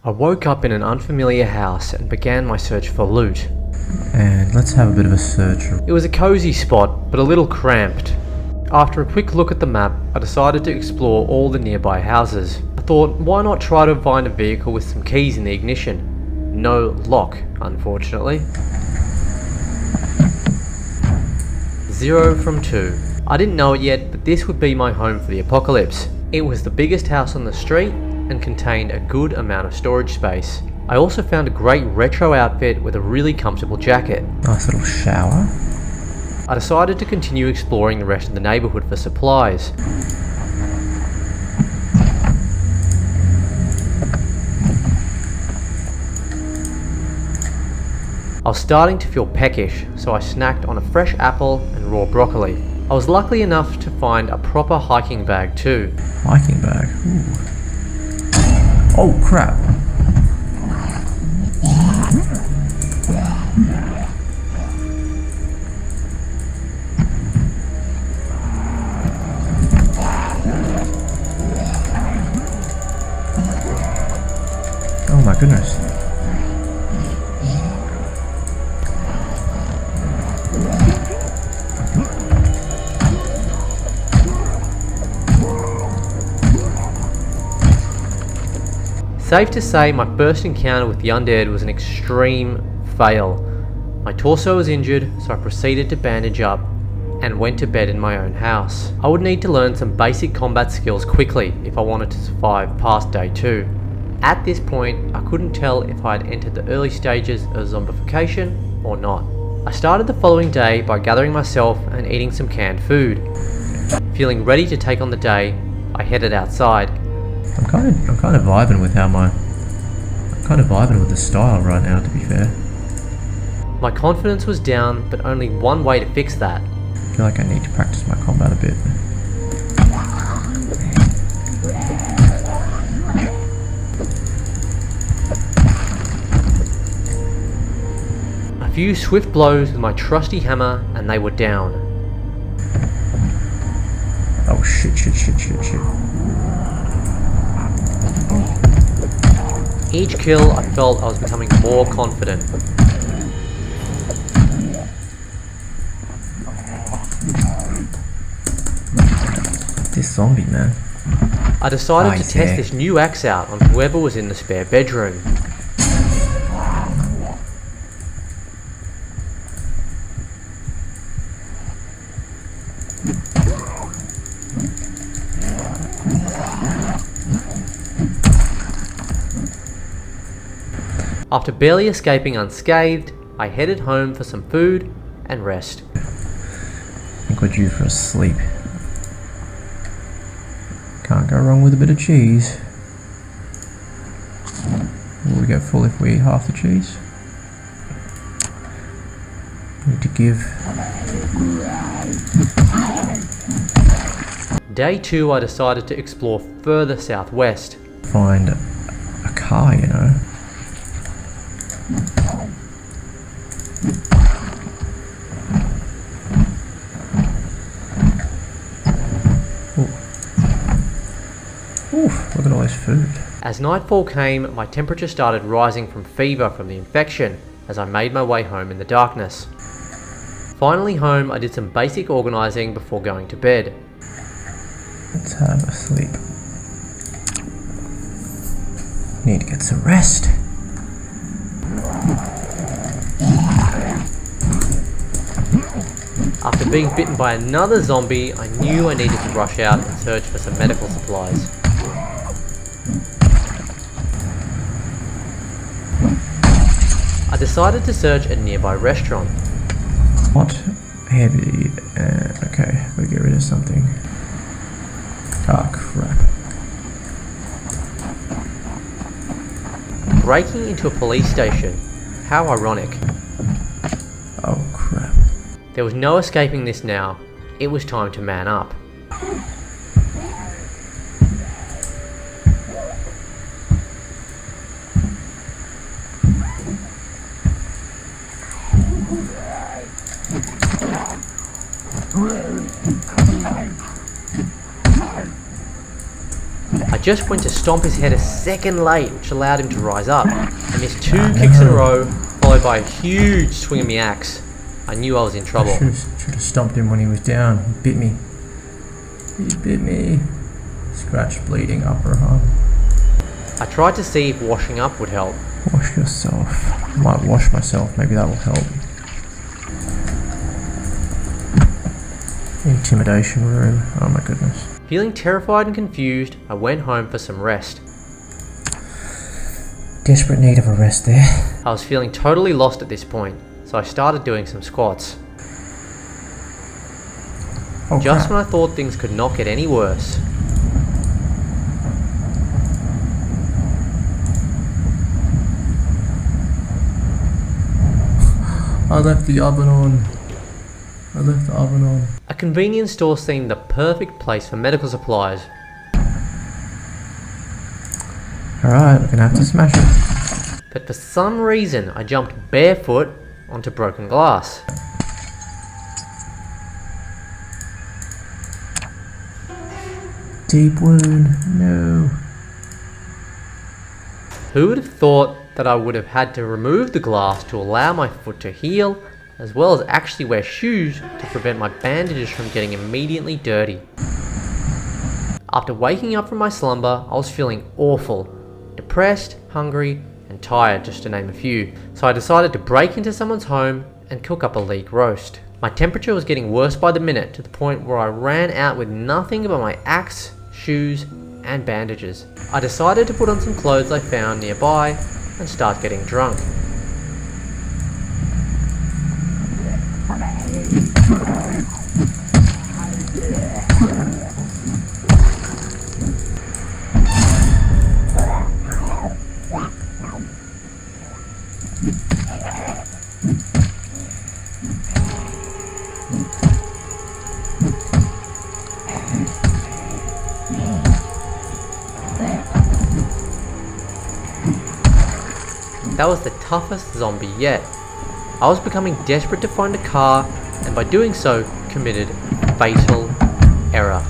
I woke up in an unfamiliar house and began my search for loot. And let's have a bit of a search. It was a cozy spot, but a little cramped. After a quick look at the map, I decided to explore all the nearby houses. I thought, why not try to find a vehicle with some keys in the ignition? No lock, unfortunately. 0 from 2. I didn't know it yet, but this would be my home for the apocalypse. It was the biggest house on the street and contained a good amount of storage space. I also found a great retro outfit with a really comfortable jacket. Nice little shower. I decided to continue exploring the rest of the neighbourhood for supplies. I was starting to feel peckish, so I snacked on a fresh apple and raw broccoli. I was lucky enough to find a proper hiking bag too. Hiking bag? Ooh. Oh crap. Oh my goodness. Safe to say, my first encounter with the undead was an extreme fail. My torso was injured, so I proceeded to bandage up and went to bed in my own house. I would need to learn some basic combat skills quickly if I wanted to survive past day 2. At this point, I couldn't tell if I had entered the early stages of zombification or not. I started the following day by gathering myself and eating some canned food. Feeling ready to take on the day, I headed outside. I'm kind of vibing with the style right now, to be fair. My confidence was down, but only one way to fix that. I feel like I need to practice my combat a bit. A few swift blows with my trusty hammer and they were down. Oh shit. Each kill, I felt I was becoming more confident. This zombie, man. I decided to test this new axe out on whoever was in the spare bedroom. After barely escaping unscathed, I headed home for some food and rest. I think we're due for a sleep. Can't go wrong with a bit of cheese. Will we get full if we eat half the cheese? Need to give. Day 2, I decided to explore further southwest. Find a car, you know. Oof, look at all this food. As nightfall came, my temperature started rising from fever from the infection as I made my way home in the darkness. Finally home, I did some basic organising before going to bed. Let's have a sleep. Need to get some rest. After being bitten by another zombie, I knew I needed to rush out and search for some medical supplies. I decided to search a nearby restaurant. What? Heavy. Okay, we'll get rid of something. Ah, crap. Breaking into a police station. How ironic. Oh, crap. There was no escaping this now. It was time to man up. I just went to stomp his head a second late, which allowed him to rise up. I missed 2 kicks in a row, followed by a huge swing of my axe. I knew I was in trouble. Should have stomped him when he was down. He bit me. He bit me. Scratch, bleeding, upper arm. I tried to see if washing up would help. Wash yourself. I might wash myself. Maybe that will help. Intimidation room. Oh my goodness. Feeling terrified and confused, I went home for some rest. Desperate need of a rest there. I was feeling totally lost at this point, so I started doing some squats. Oh, Just crap. when I thought things could not get any worse. I left the oven on. I left the oven on. A convenience store seemed the perfect place for medical supplies. Alright, we're gonna have to smash it. But for some reason, I jumped barefoot onto broken glass. Deep wound. No. Who would have thought that I would have had to remove the glass to allow my foot to heal, as well as actually wear shoes to prevent my bandages from getting immediately dirty. After waking up from my slumber, I was feeling awful, depressed, hungry, and tired, just to name a few, so I decided to break into someone's home and cook up a leek roast. My temperature was getting worse by the minute, to the point where I ran out with nothing but my axe, shoes, and bandages. I decided to put on some clothes I found nearby and start getting drunk. That was the toughest zombie yet. I was becoming desperate to find a car, and by doing so, committed a fatal error.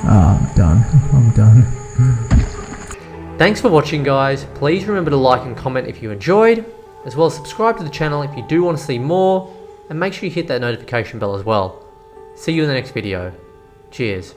I'm done. I'm done. Thanks for watching, guys. Please remember to like and comment if you enjoyed, as well as subscribe to the channel if you do want to see more, and make sure you hit that notification bell as well. See you in the next video. Cheers.